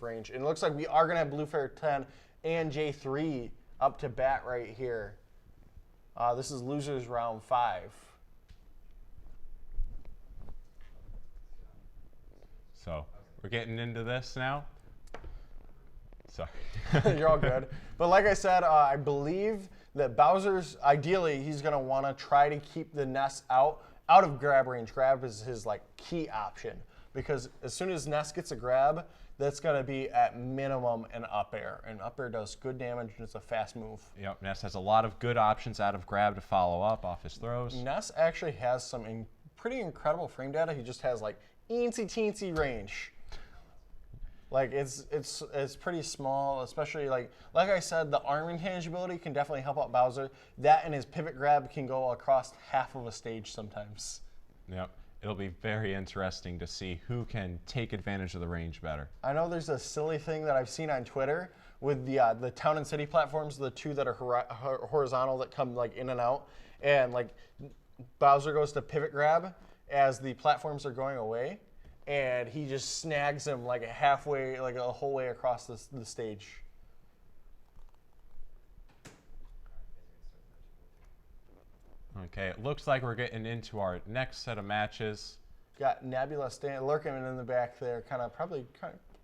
range. And it looks like we are going to have Blueflare10 and J3 up to bat right here. This is losers round 5. So we're getting into this now. Sorry. You're all good. But like I said, I believe that Bowser's, ideally, he's going to want to try to keep the Ness out of grab range. Grab is his like key option, because as soon as Ness gets a grab, that's going to be at minimum an up air. And up air does good damage, and it's a fast move. Yep, Ness has a lot of good options out of grab to follow up off his throws. Ness actually has some pretty incredible frame data. He just has like eensy teensy range. Like it's pretty small, especially like I said, the arm intangibility can definitely help out Bowser. That and his pivot grab can go across half of a stage sometimes. Yep, it'll be very interesting to see who can take advantage of the range better. I know there's a silly thing that I've seen on Twitter with the town and city platforms, the two that are horizontal that come like in and out, and like Bowser goes to pivot grab as the platforms are going away, and he just snags him like halfway, like a whole way across the stage. Okay, it looks like we're getting into our next set of matches. Got Nebula lurking in the back there, probably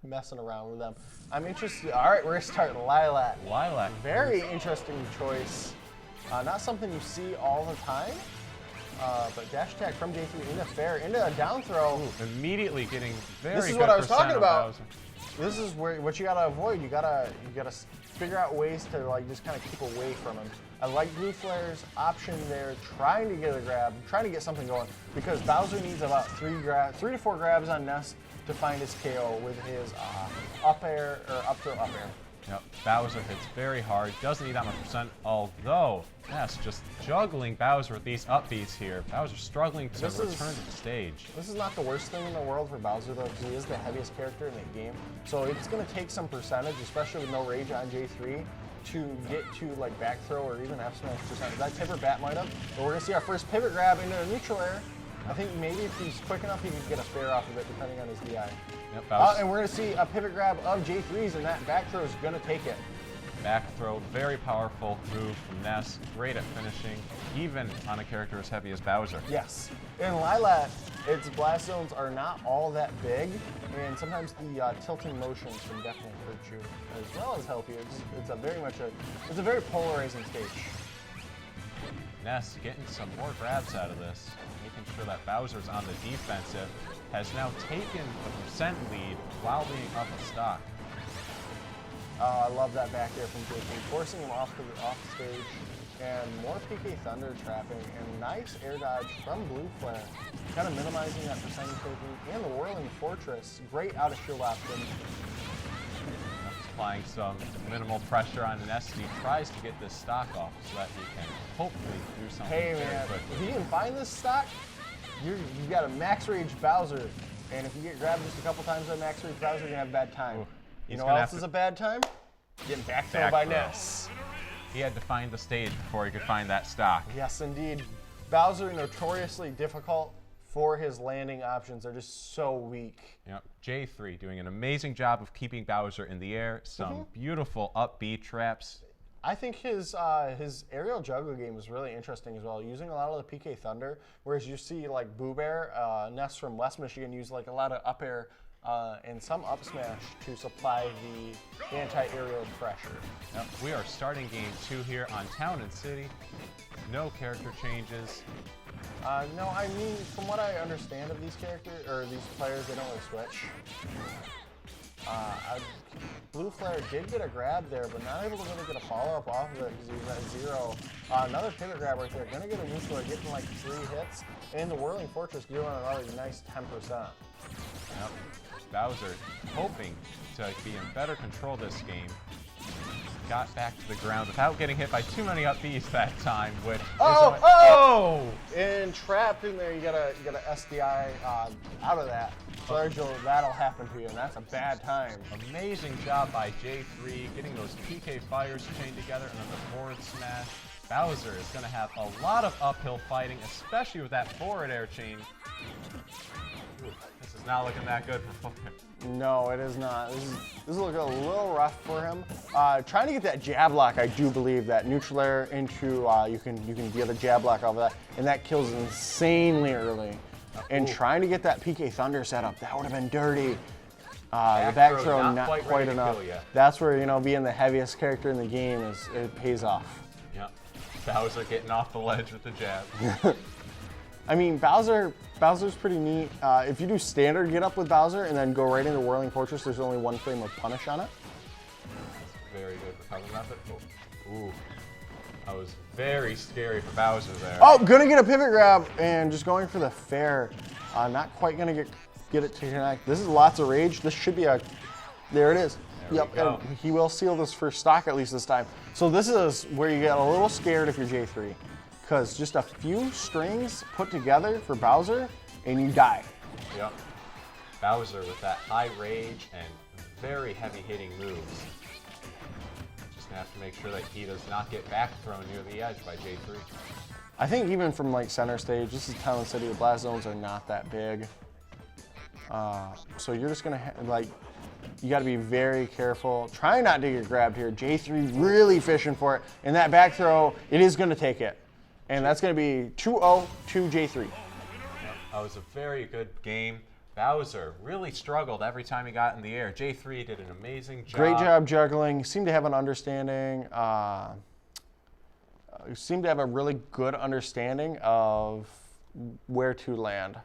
messing around with them. I'm interested. All right, we're gonna start Lilac. Lilac. Very interesting choice. Not something you see all the time. But dash attack from J3 into fair, into a down throw. Ooh, immediately getting very This is good what I was talking about. Bowser. This is what you gotta avoid. You gotta figure out ways to like just kind of keep away from him. I like Blueflare's option there, trying to get a grab, trying to get something going, because Bowser needs about 3 to 4 grabs on Ness to find his KO with his up air or up throw up air. Yep, Bowser hits very hard, doesn't need that much percent, although Ness just juggling Bowser with these up Bs here. Bowser struggling to return to the stage. This is not the worst thing in the world for Bowser though, because he is the heaviest character in the game. So it's going to take some percentage, especially with no rage on J3, to get to like back throw or even F smash percentage. That tipper bat might have, but we're going to see our first pivot grab into a neutral air. I think maybe if he's quick enough, he can get a fair off of it, depending on his DI. Yep, and we're going to see a pivot grab of J3's, and that back throw is going to take it. Back throw, very powerful move from Ness. Great at finishing, even on a character as heavy as Bowser. Yes. In Lilac, its blast zones are not all that big, and sometimes the tilting motions can definitely hurt you, as well as help you. It's a very polarizing stage. Ness getting some more grabs out of this, making sure that Bowser's on the defensive, has now taken the percent lead while being up a stock. I love that back air from J3, forcing him off the stage, and more PK Thunder trapping, and nice air dodge from Blueflare, kind of minimizing that percentage taking, and the Whirling Fortress, great out of shield option. Applying some minimal pressure on Ness, he tries to get this stock off so that he can hopefully do something very quickly. If you can find this stock, you've got a max rage Bowser, and if you get grabbed just a couple times on max rage Bowser, you're gonna have a bad time. You know what else is a bad time? Getting back thrown by Ness. He had to find the stage before he could find that stock. Yes, indeed. Bowser, notoriously difficult for his landing options. They're just so weak. Yep. J3 doing an amazing job of keeping Bowser in the air. Some beautiful up B traps. I think his aerial juggle game is really interesting as well, using a lot of the PK Thunder, whereas you see like Boo Bear, Ness from West Michigan use like a lot of up air and some up smash to supply the anti-aerial pressure. Yep. We are starting game 2 here on Town and City. No character changes. No, I mean, from what I understand of these characters, or these players, they don't really switch. Blueflare did get a grab there, but not able to really get a follow-up off of it because he was at 0. Another pivot grab right there. Going to get a neutral, getting like 3 hits. And the Whirling Fortress doing another nice 10%. Yep. Bowser hoping to be in better control this game. Got back to the ground without getting hit by too many up Bs that time. And trapped in there, you got a SDI out of that. Virgil, that'll happen to you, and that's a bad time. Amazing job by J3 getting those PK fires chained together, and then the forward smash. Bowser is going to have a lot of uphill fighting, especially with that forward air chain. Ooh, this is not looking that good for Flare. No, it is not. This is looking a little rough for him. Trying to get that jab lock, I do believe that neutral air into you can get a jab lock off of that, and that kills insanely early. And trying to get that PK Thunder set up, that would have been dirty. The back throw not quite enough. That's where, you know, being the heaviest character in the game it pays off. Yep. Bowser getting off the ledge with the jab. I mean, Bowser's pretty neat. If you do standard get up with Bowser and then go right into Whirling Fortress, there's only one frame of punish on it. That's a very good recovery method. Oh. Ooh. That was very scary for Bowser there. Oh, gonna get a pivot grab and just going for the fair. Not quite gonna get it to connect. This is lots of rage. This should be there it is. Yep, and he will seal this first stock at least this time. So this is where you get a little scared if you're J3. Because just a few strings put together for Bowser, and you die. Yep. Bowser with that high rage and very heavy hitting moves. Just gonna have to make sure that he does not get back thrown near the edge by J3. I think even from like center stage, this is Town City, the blast zones are not that big. So you're just gonna you gotta be very careful. Try not to get grabbed here. J3 really fishing for it, and that back throw, it is gonna take it. And that's going to be 2-0 to J3. That was a very good game. Bowser really struggled every time he got in the air. J3 did an amazing job. Great job juggling. Seemed to have an understanding. Seemed to have a really good understanding of where to land.